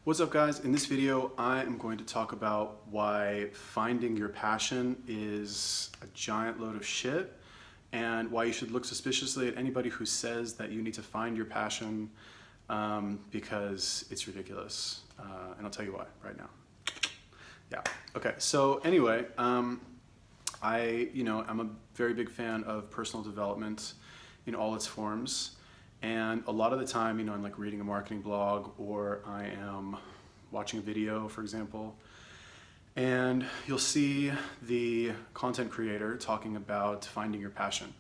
What's up, guys? In this video, I am going to talk about why finding your passion is a giant load of shit and why you should look suspiciously at anybody who says that you need to find your passion because it's ridiculous. And I'll tell you why right now. Yeah. Okay. So anyway, I'm a very big fan of personal development in all its forms. And a lot of the time, I'm like reading a marketing blog or I am watching a video, for example, and you'll see the content creator talking about finding your passion.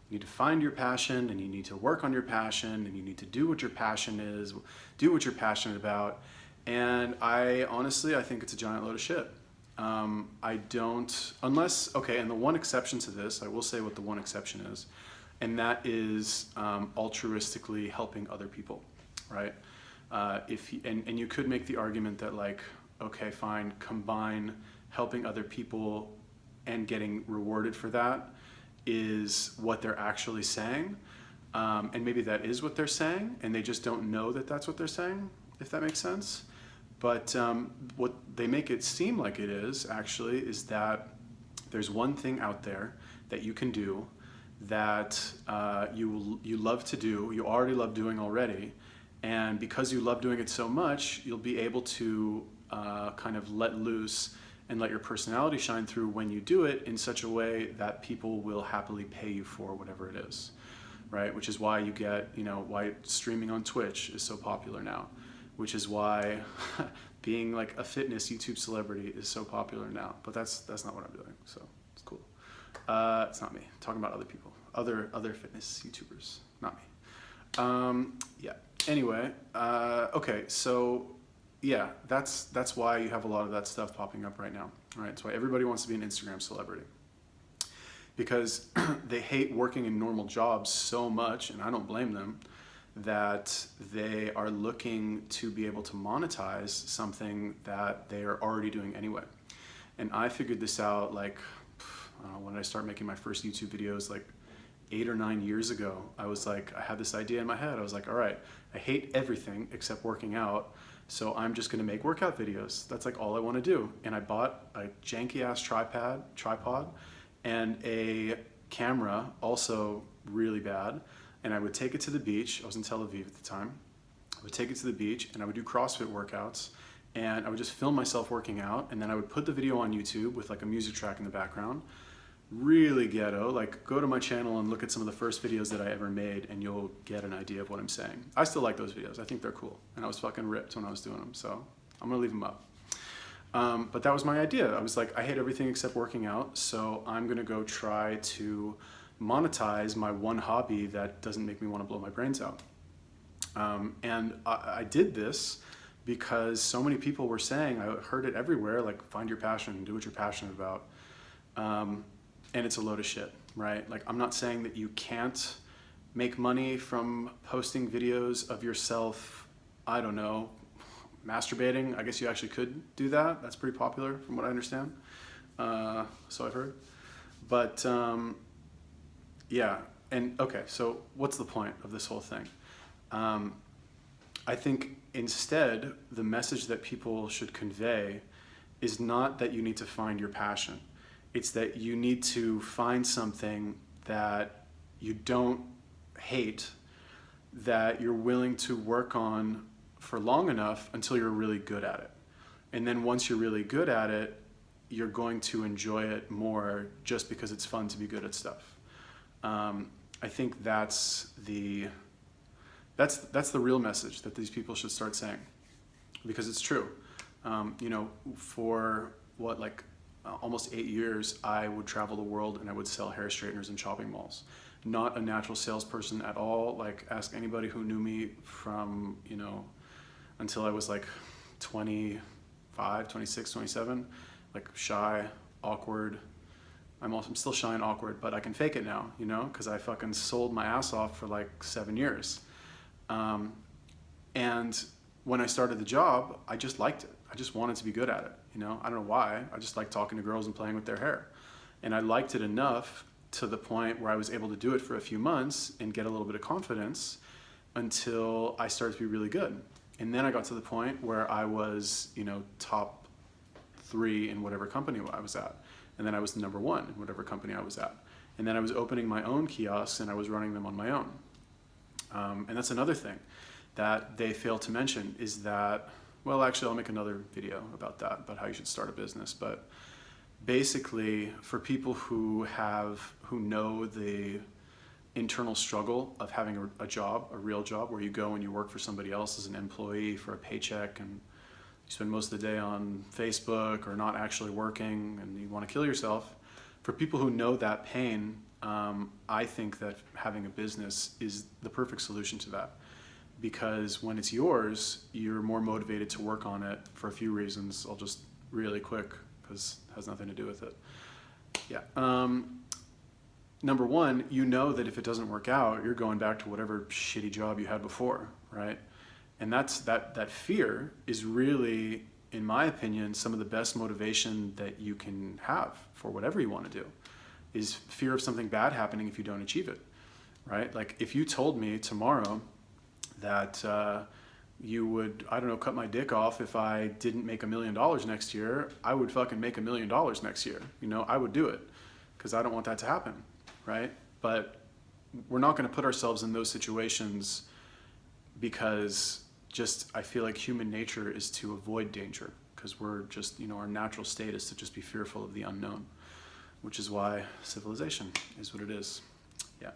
You need to find your passion and you need to work on your passion and you need to do what your passion is, do what you're passionate about. And I think it's a giant load of shit. I don't, unless, okay, and the one exception to this, I will say what the one exception is, and that is altruistically helping other people, right? And you could make the argument that like, okay, fine, combine helping other people and getting rewarded for that is what they're actually saying. And maybe that is what they're saying, and they just don't know that that's what they're saying, if that makes sense. But what they make it seem like it is actually is that there's one thing out there that you can do that you love to do, you already love doing already, and because you love doing it so much, you'll be able to kind of let loose and let your personality shine through when you do it in such a way that people will happily pay you for whatever it is, right? Which is why you get, why streaming on Twitch is so popular now, which is why being like a fitness YouTube celebrity is so popular now. But that's not what I'm doing, so it's cool. It's not me. I'm talking about other people, other fitness YouTubers, not me. Yeah. Anyway, okay. So yeah, that's why you have a lot of that stuff popping up right now. All right. That's why everybody wants to be an Instagram celebrity because they hate working in normal jobs so much, and I don't blame them, that they are looking to be able to monetize something that they are already doing anyway. And I figured this out like, when did I start making my first YouTube videos? Like 8 or 9 years ago. I had this idea in my head. I was like, all right, I hate everything except working out, so I'm just gonna make workout videos. That's like all I wanna do. And I bought a janky ass tripod and a camera, also really bad. And I would take it to the beach. I was in Tel Aviv at the time. I would take it to the beach and I would do CrossFit workouts. And I would just film myself working out, and then I would put the video on YouTube with like a music track in the background. Really ghetto. Like, go to my channel and look at some of the first videos that I ever made and you'll get an idea of what I'm saying. I still like those videos. I think they're cool. And I was fucking ripped when I was doing them, so I'm gonna leave them up. But that was my idea. I was like, I hate everything except working out, so I'm gonna go try to monetize my one hobby that doesn't make me want to blow my brains out. And I did this because so many people were saying, I heard it everywhere, like find your passion, do what you're passionate about. And it's a load of shit, right? Like, I'm not saying that you can't make money from posting videos of yourself, I don't know, masturbating. I guess you actually could do that. That's pretty popular from what I understand. So I've heard. But yeah, and okay, so what's the point of this whole thing? I think instead, the message that people should convey is not that you need to find your passion. It's that you need to find something that you don't hate, that you're willing to work on for long enough until you're really good at it. And then once you're really good at it, you're going to enjoy it more just because it's fun to be good at stuff. I think that's the real message that these people should start saying, because it's true. For what, like almost 8 years, I would travel the world and I would sell hair straighteners in shopping malls. Not a natural salesperson at all. Like, ask anybody who knew me from, until I was like 25, 26, 27, like shy, awkward. I'm still shy and awkward, but I can fake it now, because I fucking sold my ass off for like 7 years. And when I started the job, I just liked it. I just wanted to be good at it. I don't know why. I just like talking to girls and playing with their hair. And I liked it enough to the point where I was able to do it for a few months and get a little bit of confidence until I started to be really good. And then I got to the point where I was, top 3 in whatever company I was at. And then I was the number 1 in whatever company I was at. And then I was opening my own kiosks and I was running them on my own. And that's another thing that they fail to mention is that, well, actually I'll make another video about that, about how you should start a business. But basically for people who know the internal struggle of having a job, a real job, where you go and you work for somebody else as an employee for a paycheck and you spend most of the day on Facebook or not actually working and you want to kill yourself. For people who know that pain, I think that having a business is the perfect solution to that. Because when it's yours, you're more motivated to work on it for a few reasons. I'll just really quick, because it has nothing to do with it. Yeah. Number one, you know that if it doesn't work out, you're going back to whatever shitty job you had before, right? And that fear is really, in my opinion, some of the best motivation that you can have for whatever you want to do, is fear of something bad happening if you don't achieve it, right? Like if you told me tomorrow that you would, I don't know, cut my dick off if I didn't make $1 million next year, I would fucking make $1 million next year. I would do it because I don't want that to happen, right? But we're not going to put ourselves in those situations because I feel like human nature is to avoid danger, because we're just, our natural state is to just be fearful of the unknown, which is why civilization is what it is. Yeah.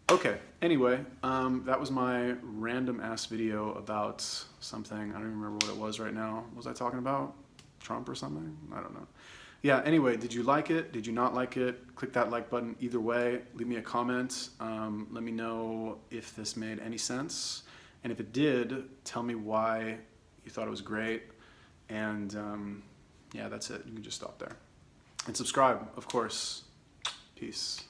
Okay, anyway, that was my random ass video about something. I don't even remember what it was right now. What was I talking about? Trump or something? I don't know. Yeah, anyway, did you like it? Did you not like it? Click that like button either way. Leave me a comment. Let me know if this made any sense. And if it did, tell me why you thought it was great. And yeah, that's it. You can just stop there. And subscribe, of course. Peace.